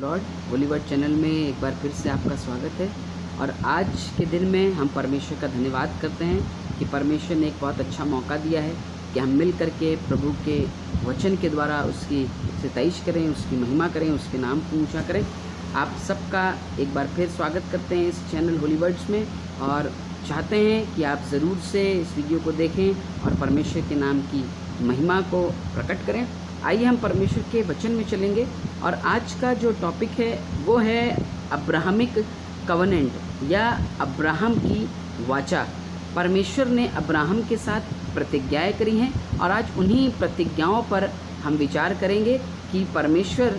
Lord होलीवर्ड channel में एक बार फिर से आपका स्वागत है। और आज के दिन में हम परमेश्वर का धन्यवाद करते हैं कि परमेश्वर ने एक बहुत अच्छा मौका दिया है कि हम मिल करके प्रभु के वचन के द्वारा उसकी सिताइश करें, उसकी महिमा करें, उसके नाम को ऊँचा करें। आप सबका एक बार फिर स्वागत करते हैं इस चैनल होलीवर्ड्स में और चाहते हैं कि आप ज़रूर से इस वीडियो को देखें और परमेश्वर के नाम की महिमा को प्रकट करें। आइए हम परमेश्वर के वचन में चलेंगे और आज का जो टॉपिक है वो है अब्राहमिक कवनेंट या अब्राहम की वाचा। परमेश्वर ने अब्राहम के साथ प्रतिज्ञाएं करी हैं और आज उन्हीं प्रतिज्ञाओं पर हम विचार करेंगे कि परमेश्वर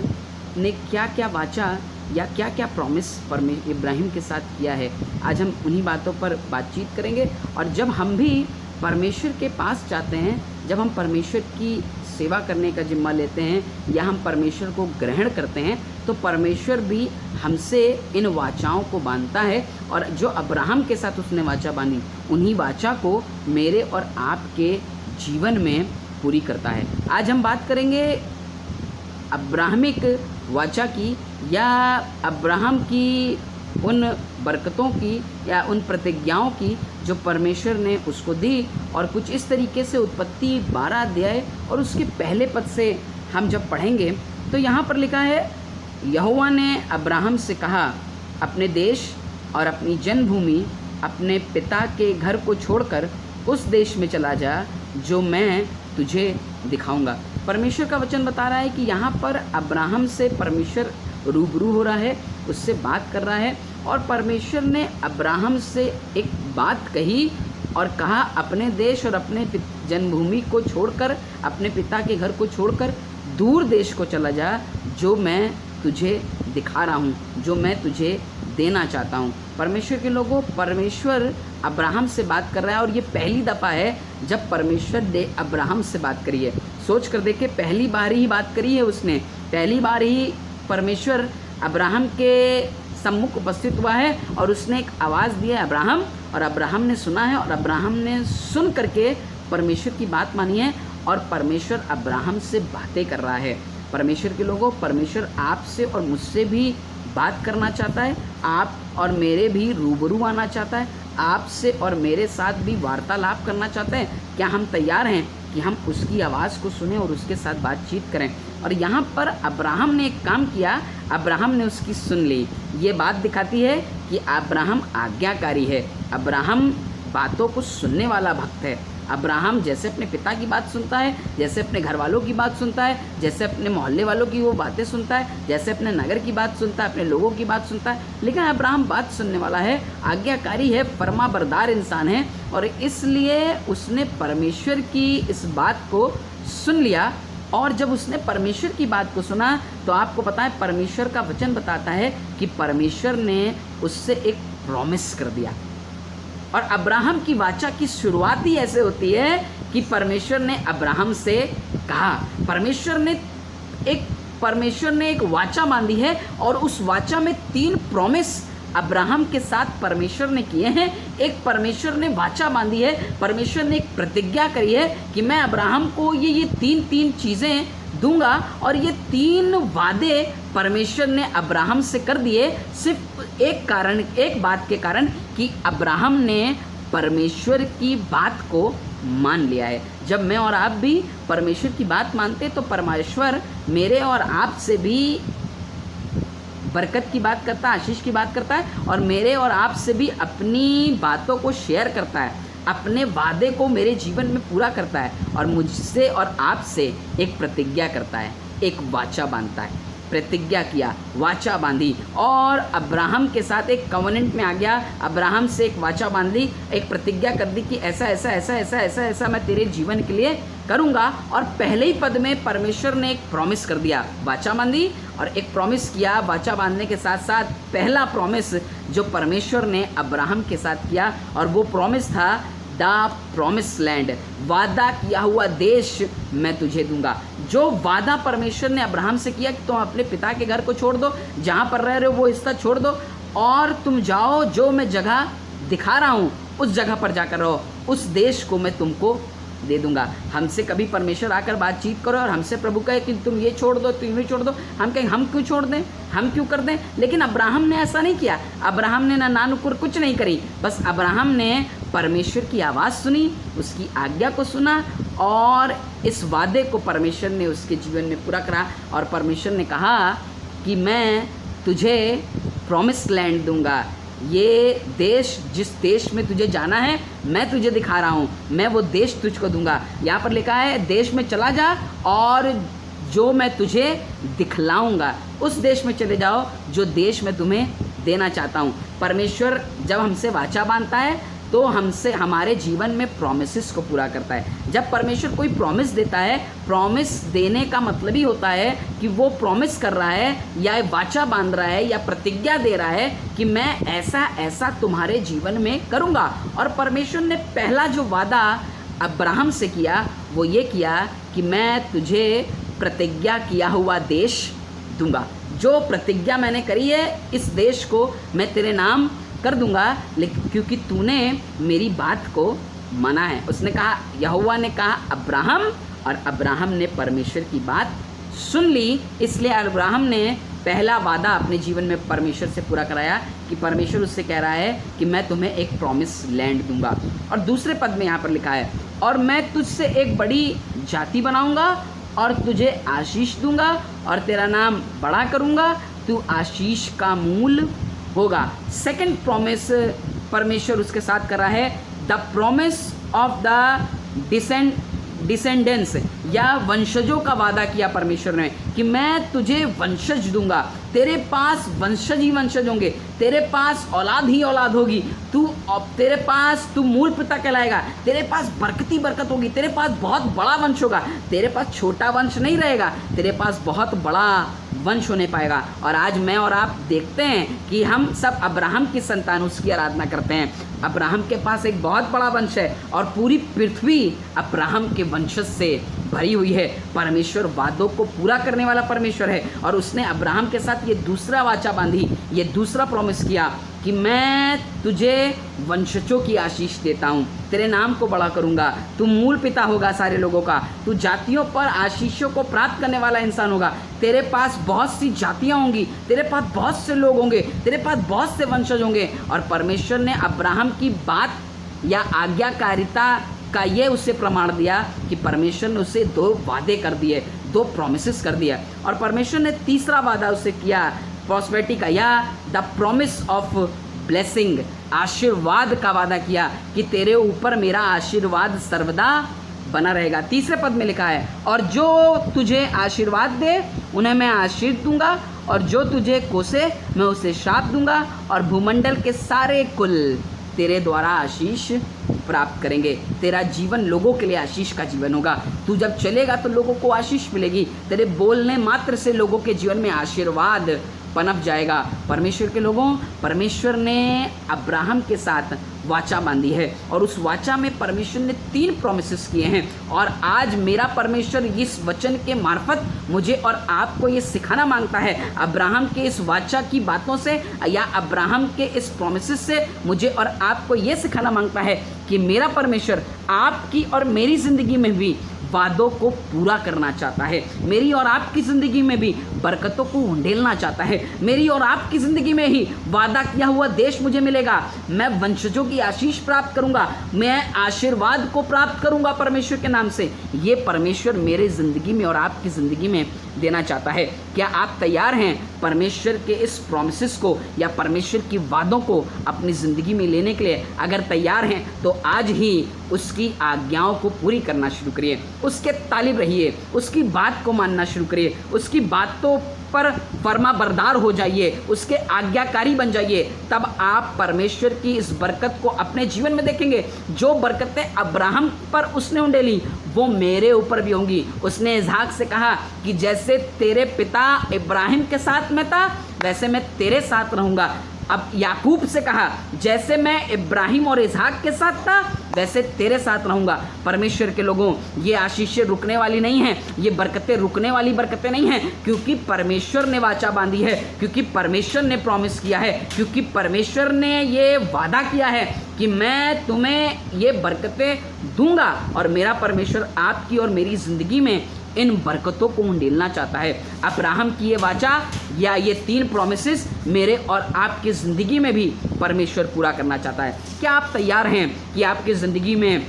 ने क्या क्या वाचा या क्या क्या प्रॉमिस इब्राहिम के साथ किया है। आज हम उन्हीं बातों पर बातचीत करेंगे। और जब हम भी परमेश्वर के पास जाते हैं, जब हम परमेश्वर की सेवा करने का जिम्मा लेते हैं या हम परमेश्वर को ग्रहण करते हैं, तो परमेश्वर भी हमसे इन वाचाओं को बांधता है और जो अब्राहम के साथ उसने वाचा बांधी, उन्हीं वाचा को मेरे और आपके जीवन में पूरी करता है। आज हम बात करेंगे अब्राहमिक वाचा की या अब्राहम की उन बरकतों की या उन प्रतिज्ञाओं की जो परमेश्वर ने उसको दी। और कुछ इस तरीके से उत्पत्ति 12 अध्याय और उसके पहले पद से हम जब पढ़ेंगे तो यहाँ पर लिखा है, यहोवा ने अब्राहम से कहा, अपने देश और अपनी जन्मभूमि, अपने पिता के घर को छोड़कर उस देश में चला जा जो मैं तुझे दिखाऊंगा। परमेश्वर का वचन बता रहा है कि यहाँ पर अब्राहम से परमेश्वर रूबरू हो रहा है, उससे बात कर रहा है और परमेश्वर ने अब्राहम से एक बात कही और कहा, अपने देश और अपने जन्मभूमि को छोड़कर, अपने पिता के घर को छोड़कर दूर देश को चला जा जो मैं तुझे दिखा रहा हूँ, जो मैं तुझे देना चाहता हूँ। परमेश्वर के लोगों, परमेश्वर अब्राहम से बात कर रहा है और ये पहली दफ़ा है जब परमेश्वर ने अब्राहम से बात करी है। सोच कर देखे, पहली बार ही बात करी है उसने, पहली बार ही परमेश्वर अब्राहम के सम्मुख उपस्थित हुआ है और उसने एक आवाज़ दी है अब्राहम, और अब्राहम ने सुना है और अब्राहम ने सुन करके परमेश्वर की बात मानी है और परमेश्वर अब्राहम से बातें कर रहा है। परमेश्वर के लोगों, परमेश्वर आपसे और मुझसे भी बात करना चाहता है, आप और मेरे भी रूबरू आना चाहता है, आपसे और मेरे साथ भी वार्तालाप करना चाहता है। क्या हम तैयार हैं कि हम उसकी आवाज़ को सुने और उसके साथ बातचीत करें? और यहाँ पर अब्राहम ने एक काम किया, अब्राहम ने उसकी सुन ली। ये बात दिखाती है कि अब्राहम आज्ञाकारी है, अब्राहम बातों को सुनने वाला भक्त है। अब्राहम जैसे अपने पिता की बात सुनता है, जैसे अपने घर वालों की बात सुनता है, जैसे अपने मोहल्ले वालों की वो बातें सुनता है, जैसे अपने नगर की बात सुनता है, अपने लोगों की बात सुनता है, लेकिन अब्राहम बात सुनने वाला है, आज्ञाकारी है, फरमाबरदार इंसान है और इसलिए उसने परमेश्वर की इस बात को सुन लिया। और जब उसने परमेश्वर की बात को सुना तो आपको पता है परमेश्वर का वचन बताता है कि परमेश्वर ने उससे एक प्रॉमिस कर दिया। और अब्राहम की वाचा की शुरुआत ही ऐसे होती है कि परमेश्वर ने अब्राहम से कहा, परमेश्वर ने एक वाचा बांधी है और उस वाचा में 3 प्रॉमिस अब्राहम के साथ परमेश्वर ने किए हैं। एक परमेश्वर ने वाचा बांधी है, परमेश्वर ने एक प्रतिज्ञा करी है कि मैं अब्राहम को ये 3 चीज़ें दूंगा और ये 3 वादे परमेश्वर ने अब्राहम से कर दिए, सिर्फ एक बात के कारण कि अब्राहम ने परमेश्वर की बात को मान लिया है। जब मैं और आप भी परमेश्वर की बात मानते तो परमेश्वर मेरे और आप से भी बरकत की बात करता है, आशीष की बात करता है और मेरे और आप से भी अपनी बातों को शेयर करता है, अपने वादे को मेरे जीवन में पूरा करता है और मुझसे और आपसे एक प्रतिज्ञा करता है, एक वाचा बांधता है। प्रतिज्ञा किया, वाचा बांधी और अब्राहम के साथ एक कवनेंट में आ गया, अब्राहम से एक वाचा बांधी, एक प्रतिज्ञा कर दी कि ऐसा ऐसा ऐसा ऐसा ऐसा ऐसा मैं तेरे जीवन के लिए करूँगा। और पहले ही पद में परमेश्वर ने एक प्रॉमिस कर दिया, वाचा बांधी और एक प्रॉमिस किया। वाचा बांधने के साथ साथ पहला प्रॉमिस जो परमेश्वर ने अब्राहम के साथ किया और वो प्रॉमिस था द प्रॉमिस लैंड, वादा किया हुआ देश मैं तुझे दूंगा। जो वादा परमेश्वर ने अब्राहम से किया कि तुम अपने पिता के घर को छोड़ दो, जहाँ पर रह रहे हो वो हिस्सा छोड़ दो और तुम जाओ जो मैं जगह दिखा रहा हूँ उस जगह पर जाकर रहो, उस देश को मैं तुमको दे दूंगा। हमसे कभी परमेश्वर आकर बातचीत करो और हमसे प्रभु कहे कि तुम ये छोड़ दो, तुम ये छोड़ दो, हम कहें हम क्यों छोड़ दें, हम क्यों कर दें। लेकिन अब्राहम ने ऐसा नहीं किया। अब्राहम ने ना नानुकुर कुछ नहीं करी, बस अब्राहम ने परमेश्वर की आवाज़ सुनी, उसकी आज्ञा को सुना और इस वादे को परमेश्वर ने उसके जीवन में पूरा करा। और परमेश्वर ने कहा कि मैं तुझे प्रॉमिस लैंड दूंगा, ये देश, जिस देश में तुझे जाना है मैं तुझे दिखा रहा हूँ, मैं वो देश तुझको दूंगा। यहाँ पर लिखा है देश में चला जा और जो मैं तुझे दिखलाऊंगा उस देश में चले जाओ जो देश मैं तुम्हें देना चाहता हूँ। परमेश्वर जब हमसे वाचा बांधता है तो हमसे हमारे जीवन में प्रॉमिसेस को पूरा करता है। जब परमेश्वर कोई प्रॉमिस देता है, प्रॉमिस देने का मतलब ही होता है कि वो प्रॉमिस कर रहा है या वाचा बांध रहा है या प्रतिज्ञा दे रहा है कि मैं ऐसा ऐसा तुम्हारे जीवन में करूँगा। और परमेश्वर ने पहला जो वादा अब्राहम से किया वो ये किया कि मैं तुझे प्रतिज्ञा किया हुआ देश दूंगा। जो प्रतिज्ञा मैंने करी है इस देश को मैं तेरे नाम कर दूंगा, लेकिन क्योंकि तूने मेरी बात को माना है। उसने कहा, यहोवा ने कहा अब्राहम, और अब्राहम ने परमेश्वर की बात सुन ली। इसलिए अब्राहम ने पहला वादा अपने जीवन में परमेश्वर से पूरा कराया कि परमेश्वर उससे कह रहा है कि मैं तुम्हें एक प्रॉमिस लैंड दूंगा। और दूसरे पद में यहाँ पर लिखा है, और मैं तुझसे एक बड़ी जाति बनाऊंगा और तुझे आशीष दूंगा और तेरा नाम बड़ा करूंगा, तू आशीष का मूल होगा। सेकंड प्रॉमिस परमेश्वर उसके साथ कर रहा है, द प्रॉमिस ऑफ द डिसेंडेंस, या वंशजों का वादा किया परमेश्वर ने कि मैं तुझे वंशज दूंगा, तेरे पास वंशज ही वंशज होंगे, तेरे पास औलाद ही औलाद होगी, तेरे पास तू मूल पिता कहलाएगा, तेरे पास बरकती बरकत होगी, तेरे पास बहुत बड़ा वंश होगा, तेरे पास छोटा वंश नहीं रहेगा, तेरे पास बहुत बड़ा वंश होने पाएगा। और आज मैं और आप देखते हैं कि हम सब अब्राहम की संतान, उसकी आराधना करते हैं। अब्राहम के पास एक बहुत बड़ा वंश है और पूरी पृथ्वी अब्राहम के वंशज से भरी हुई है। परमेश्वर वादों को पूरा करने वाला परमेश्वर है और उसने अब्राहम के साथ ये दूसरा वाचा बांधी, ये दूसरा प्रॉमिस किया कि मैं तुझे वंशजों की आशीष देता हूँ, तेरे नाम को बड़ा करूँगा, तू मूल पिता होगा सारे लोगों का, तू जातियों पर आशीषों को प्राप्त करने वाला इंसान होगा, तेरे पास बहुत सी जातियाँ होंगी, तेरे पास बहुत से लोग होंगे, तेरे पास बहुत से वंशज होंगे। और परमेश्वर ने अब्राहम की बात या आज्ञाकारिता का ये उससे प्रमाण दिया कि परमेश्वर ने उसे 2 वादे कर दिए, 2 प्रॉमिसेस कर दिया। और परमेश्वर ने तीसरा वादा उससे किया प्रॉस्पेरिटी का, या द प्रॉमिस ऑफ ब्लेसिंग, आशीर्वाद का वादा किया कि तेरे ऊपर मेरा आशीर्वाद सर्वदा बना रहेगा। तीसरे पद में लिखा है, और जो तुझे आशीर्वाद दे उन्हें मैं आशीष दूंगा, और जो तुझे कोसे मैं उसे श्राप दूंगा, और भूमंडल के सारे कुल तेरे द्वारा आशीष प्राप्त करेंगे। तेरा जीवन लोगों के लिए आशीष का जीवन होगा। तू जब चलेगा तो लोगों को आशीष मिलेगी, तेरे बोलने मात्र से लोगों के जीवन में आशीर्वाद पनप जाएगा। परमेश्वर के लोगों, परमेश्वर ने अब्राहम के साथ वाचा बांधी है और उस वाचा में परमेश्वर ने 3 प्रॉमिसेस किए हैं। और आज मेरा परमेश्वर इस वचन के मार्फत मुझे और आपको ये सिखाना मांगता है, अब्राहम के इस वाचा की बातों से या अब्राहम के इस प्रॉमिसेस से मुझे और आपको ये सिखाना मांगता है कि मेरा परमेश्वर आपकी और मेरी ज़िंदगी में भी वादों को पूरा करना चाहता है। मेरी और आपकी ज़िंदगी में भी बरकतों को उंडेलना चाहता है। मेरी और आपकी ज़िंदगी में ही वादा किया हुआ देश मुझे मिलेगा, मैं वंशजों की आशीष प्राप्त करूंगा, मैं आशीर्वाद को प्राप्त करूंगा परमेश्वर के नाम से। ये परमेश्वर मेरे ज़िंदगी में और आपकी ज़िंदगी में देना चाहता है। क्या आप तैयार हैं परमेश्वर के इस प्रॉमिसेस को या परमेश्वर की वादों को अपनी ज़िंदगी में लेने के लिए? अगर तैयार हैं तो आज ही उसकी आज्ञाओं को पूरी करना शुरू करिए, उसके तालिब रहिए, उसकी बात को मानना शुरू करिए, उसकी बातों पर फर्मा बरदार हो जाइए, उसके आज्ञाकारी बन जाइए। तब आप परमेश्वर की इस बरकत को अपने जीवन में देखेंगे। जो बरकतें अब्राहम पर उसने उंडेली वो मेरे ऊपर भी होंगी। उसने इसहाक से कहा कि जैसे तेरे पिता इब्राहिम के साथ में था वैसे मैं तेरे साथ रहूँगा। अब याकूब से कहा जैसे मैं इब्राहिम और इसहाक के साथ था वैसे तेरे साथ रहूँगा। परमेश्वर के लोगों, ये आशीषें रुकने वाली नहीं हैं, ये बरकतें रुकने वाली बरकतें नहीं हैं, क्योंकि परमेश्वर ने वाचा बांधी है, क्योंकि परमेश्वर ने प्रॉमिस किया है, क्योंकि परमेश्वर ने ये वादा किया है कि मैं तुम्हें ये बरकतें दूंगा। और मेरा परमेश्वर आपकी और मेरी ज़िंदगी में इन बरकतों को उंडेलना चाहता है। अब्राहम की ये वाचा या ये 3 प्रॉमिसेस मेरे और आपकी ज़िंदगी में भी परमेश्वर पूरा करना चाहता है। क्या आप तैयार हैं कि आपकी ज़िंदगी में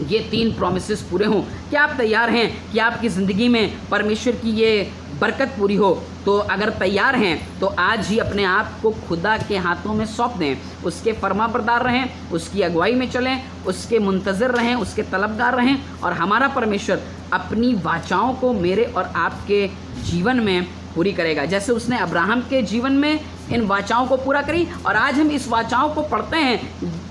ये 3 प्रॉमिसेस पूरे हों? क्या आप तैयार हैं कि आपकी ज़िंदगी में परमेश्वर की ये बरकत पूरी हो? तो अगर तैयार हैं तो आज ही अपने आप को खुदा के हाथों में सौंप दें, उसके फरमाबरदार रहें, उसकी अगुवाई में चलें, उसके मुंतज़िर रहें, उसके तलबगार रहें। और हमारा परमेश्वर अपनी वाचाओं को मेरे और आपके जीवन में पूरी करेगा, जैसे उसने अब्राहम के जीवन में इन वाचाओं को पूरा करी। और आज हम इस वाचाओं को पढ़ते हैं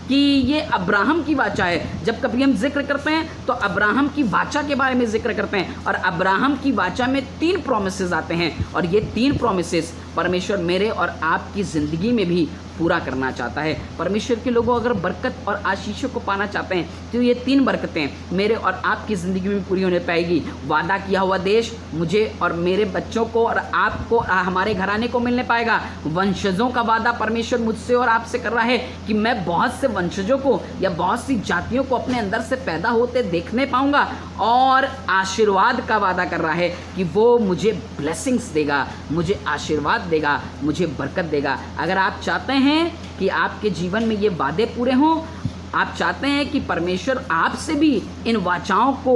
कि ये अब्राहम की वाचा है। जब कभी हम जिक्र करते हैं तो अब्राहम की वाचा के बारे में जिक्र करते हैं, और अब्राहम की वाचा में 3 प्रॉमिसेस आते हैं, और ये 3 प्रॉमिसेस परमेश्वर मेरे और आपकी ज़िंदगी में भी पूरा करना चाहता है। परमेश्वर के लोगों, अगर बरकत और आशीषों को पाना चाहते हैं तो ये 3 बरकतें मेरे और आपकी ज़िंदगी में पूरी होने पाएगी। वादा किया हुआ देश मुझे और मेरे बच्चों को और आपको, हमारे घराने को मिलने पाएगा। वंशजों का वादा परमेश्वर मुझसे और आपसे कर रहा है कि मैं बहुत से वंशजों को या बहुत सी जातियों को अपने अंदर से पैदा होते देखने पाऊंगा। और आशीर्वाद का वादा कर रहा है कि वो मुझे ब्लेसिंग्स देगा, मुझे आशीर्वाद देगा, मुझे बरकत देगा। अगर आप चाहते हैं कि आपके जीवन में ये वादे पूरे हों, आप चाहते हैं कि परमेश्वर आपसे भी इन वाचाओं को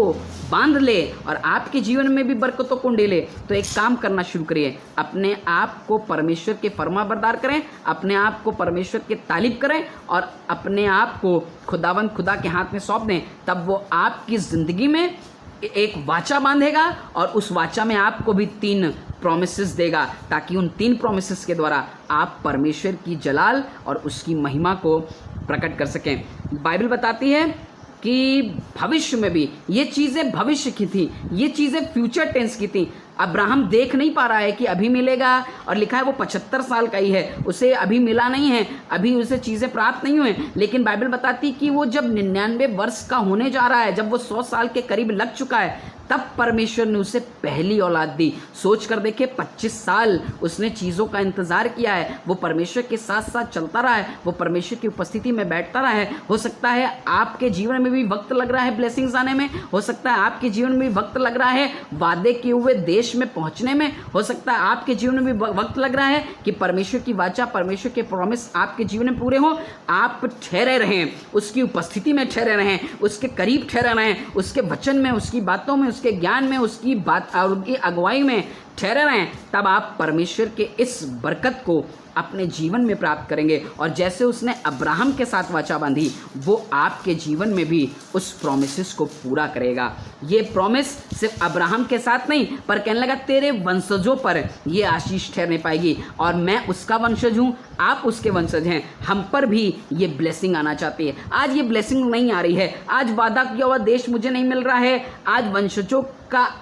बांध ले और आपके जीवन में भी बरकतों को उंडेले, तो एक काम करना शुरू करिए। अपने आप को परमेश्वर के फरमाबरदार करें, अपने आप को परमेश्वर के तालिब करें, और अपने आप को खुदावंद खुदा के हाथ में सौंप दें। तब वो आपकी ज़िंदगी में एक वाचा बांधेगा और उस वाचा में आपको भी 3 प्रॉमिसेस देगा, ताकि उन 3 प्रॉमिसेस के द्वारा आप परमेश्वर की जलाल और उसकी महिमा को प्रकट कर सकें। बाइबल बताती है कि भविष्य में भी ये चीज़ें भविष्य की थी, ये चीज़ें फ्यूचर टेंस की थी। अब्राहम देख नहीं पा रहा है कि अभी मिलेगा, और लिखा है वो 75 साल का ही है, उसे अभी मिला नहीं है, अभी उसे चीज़ें प्राप्त नहीं हुए। लेकिन बाइबल बताती कि वो जब 99 वर्ष का होने जा रहा है, जब वो 100 साल के करीब लग चुका है, तब परमेश्वर ने उसे पहली औलाद दी। सोच कर देखे, 25 साल उसने चीज़ों का इंतज़ार किया है, वो परमेश्वर के साथ साथ चलता रहा है, वो परमेश्वर की उपस्थिति में बैठता रहा है। हो सकता है आपके जीवन में भी वक्त लग रहा है ब्लेसिंग्स आने में, हो सकता है आपके जीवन में भी वक्त लग रहा है वादे किए हुए देश में पहुंचने में, हो सकता है आपके जीवन में भी वक्त लग रहा है कि परमेश्वर की वाचा, परमेश्वर के प्रॉमिस आपके जीवन में पूरे हों। आप ठहरे रहें, उसकी उपस्थिति में ठहरे रहें, उसके करीब ठहरे रहें, उसके वचन में, उसकी बातों में, उसके ज्ञान में, उसकी बात और उनकी अगुवाई में ठहरे रहें। तब आप परमेश्वर के इस बरकत को अपने जीवन में प्राप्त करेंगे। और जैसे उसने अब्राहम के साथ वाचा बांधी, वो आपके जीवन में भी उस प्रॉमिसेस को पूरा करेगा। ये प्रॉमिस सिर्फ अब्राहम के साथ नहीं, पर कहने लगा तेरे वंशजों पर ये आशीष ठहरने पाएगी, और मैं उसका वंशज हूँ, आप उसके वंशज हैं, हम पर भी ये ब्लेसिंग आना चाहती है। आज ये ब्लेसिंग नहीं आ रही है, आज वादा किया हुआ देश मुझे नहीं मिल रहा है, आज वंशजों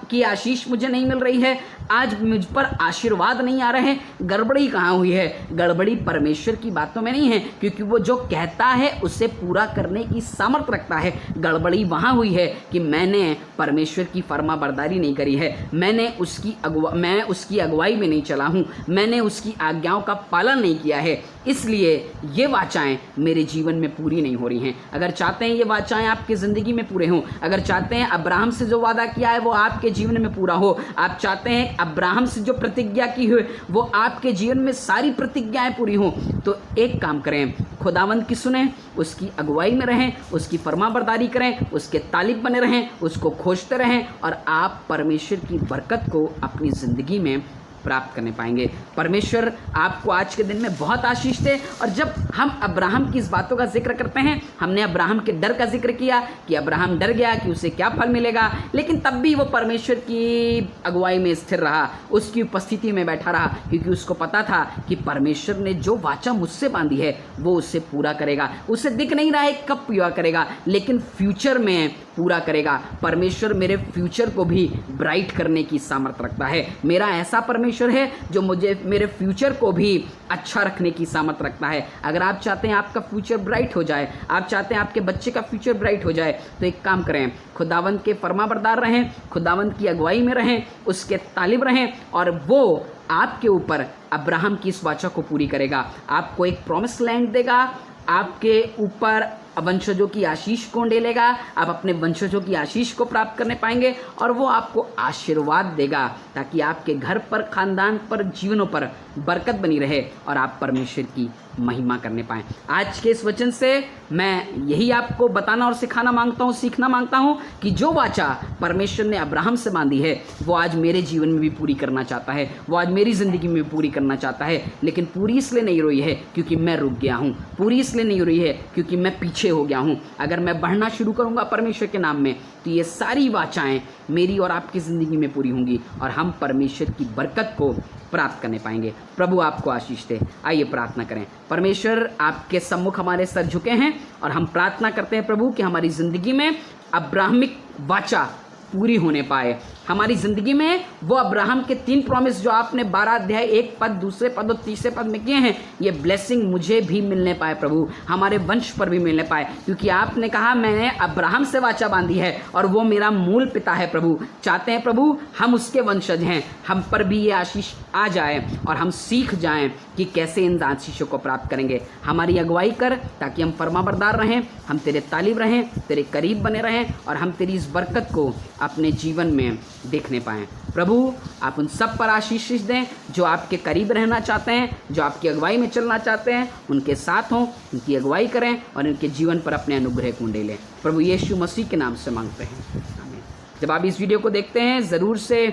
की आशीष मुझे नहीं मिल रही है, आज मुझ पर आशीर्वाद नहीं आ रहे हैं। गड़बड़ी कहाँ हुई है? गड़बड़ी परमेश्वर की बातों में नहीं है, क्योंकि वो जो कहता है उसे पूरा करने की सामर्थ्य रखता है। गड़बड़ी वहाँ हुई है कि मैंने परमेश्वर की फरमाबरदारी नहीं करी है, मैं उसकी अगुवाई में नहीं चला हूँ, मैंने उसकी आज्ञाओं का पालन नहीं किया है, इसलिए ये वाचाएं मेरे जीवन में पूरी नहीं हो रही हैं। अगर चाहते हैं ये वाचाएं आपकी ज़िंदगी में पूरे हों, अगर चाहते हैं अब्राहम से जो वादा किया है वो आपके जीवन में पूरा हो, आप चाहते हैं अब्राहम से जो प्रतिज्ञा की हुई वो आपके जीवन में सारी प्रतिज्ञाएं पूरी हों, तो एक काम करें, खुदावंद की सुने, उसकी अगुवाई में रहें, उसकी फरमाबरदारी करें, उसके तालिब बने रहें, उसको खोजते रहें, और आप परमेश्वर की बरकत को अपनी ज़िंदगी में प्राप्त करने पाएंगे। परमेश्वर आपको आज के दिन में बहुत आशीष दे। और जब हम अब्राहम की इस बातों का जिक्र करते हैं, हमने अब्राहम के डर का जिक्र किया कि अब्राहम डर गया कि उसे क्या फल मिलेगा, लेकिन तब भी वो परमेश्वर की अगुवाई में स्थिर रहा, उसकी उपस्थिति में बैठा रहा, क्योंकि उसको पता था कि परमेश्वर ने जो वाचा मुझसे बांधी है वो उससे पूरा करेगा। उसे दिख नहीं रहा है कब पूरा करेगा, लेकिन फ्यूचर में पूरा करेगा। परमेश्वर मेरे फ्यूचर को भी ब्राइट करने की सामर्थ्य रखता है। मेरा ऐसा परमेश्वर परमेश्वर है जो मुझे मेरे फ्यूचर को भी अच्छा रखने की सामर्थ रखता है। अगर आप चाहते हैं आपका फ्यूचर ब्राइट हो जाए, आप चाहते हैं आपके बच्चे का फ्यूचर ब्राइट हो जाए, तो एक काम करें, खुदावंद के फरमाबरदार रहें, खुदावंद की अगुवाई में रहें, उसके तालिब रहें, और वो आपके ऊपर अब्राहम की इस वाचा को पूरी करेगा। आपको एक प्रॉमिस लैंड देगा, आपके ऊपर वंशजों की आशीष को ढेलेगा, आप अपने वंशजों की आशीष को प्राप्त करने पाएंगे, और वो आपको आशीर्वाद देगा ताकि आपके घर पर, खानदान पर, जीवनों पर बरकत बनी रहे और आप परमेश्वर की महिमा करने पाएं। आज के इस वचन से मैं यही आपको बताना और सिखाना मांगता हूँ, सीखना मांगता हूँ कि जो वाचा परमेश्वर ने अब्राहम से बांधी है वो आज मेरे जीवन में भी पूरी करना चाहता है, वो आज मेरी ज़िंदगी में भी पूरी करना चाहता है। लेकिन पूरी इसलिए नहीं हुई है क्योंकि मैं रुक गया हूँ, पूरी इसलिए नहीं हुई है क्योंकि मैं पीछे हो गया हूँ। अगर मैं बढ़ना शुरू करूँगा परमेश्वर के नाम में तो ये सारी वाचाएँ मेरी और आपकी ज़िंदगी में पूरी होंगी और हम परमेश्वर की बरकत को प्राप्त करने पाएंगे। प्रभु आपको आशीष दे। आइए प्रार्थना करें। परमेश्वर, आपके सम्मुख हमारे सर झुके हैं और हम प्रार्थना करते हैं प्रभु कि हमारी ज़िंदगी में अब्राहमिक वाचा पूरी होने पाए। हमारी ज़िंदगी में वो अब्राहम के 3 प्रॉमिस जो आपने 12 अध्याय 1 पद, दूसरे पद और तीसरे पद में किए हैं, ये ब्लेसिंग मुझे भी मिलने पाए प्रभु, हमारे वंश पर भी मिलने पाए, क्योंकि आपने कहा मैंने अब्राहम से वाचा बांधी है और वो मेरा मूल पिता है। प्रभु चाहते हैं प्रभु हम उसके वंशज हैं, हम पर भी ये आशीष आ जाए और हम सीख जाएं कि कैसे इन आशीषों को प्राप्त करेंगे। हमारी अगुवाई कर ताकि हम फरमाबरदार रहें, हम तेरे तालिब रहें, तेरे करीब बने रहें और हम तेरी इस बरकत को अपने जीवन में देखने पाएं। प्रभु आप उन सब पर आशीष दें जो आपके करीब रहना चाहते हैं, जो आपकी अगुवाई में चलना चाहते हैं, उनके साथ हों, उनकी अगुवाई करें और इनके जीवन पर अपने अनुग्रह को ढेलें। प्रभु यीशु मसीह के नाम से मांगते हैं, आमीन। जब आप इस वीडियो को देखते हैं ज़रूर से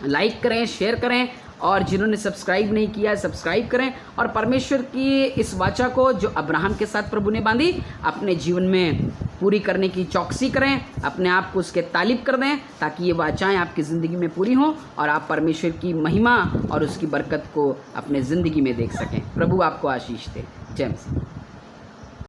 लाइक करें, शेयर करें, और जिन्होंने सब्सक्राइब नहीं किया है सब्सक्राइब करें, और परमेश्वर की इस वाचा को जो अब्राहम के साथ प्रभु ने बांधी अपने जीवन में पूरी करने की चौकसी करें, अपने आप को उसके तालिब कर दें ताकि ये वाचाएं आपकी ज़िंदगी में पूरी हों और आप परमेश्वर की महिमा और उसकी बरकत को अपने ज़िंदगी में देख सकें। प्रभु आपको आशीष दे। जय मसीह।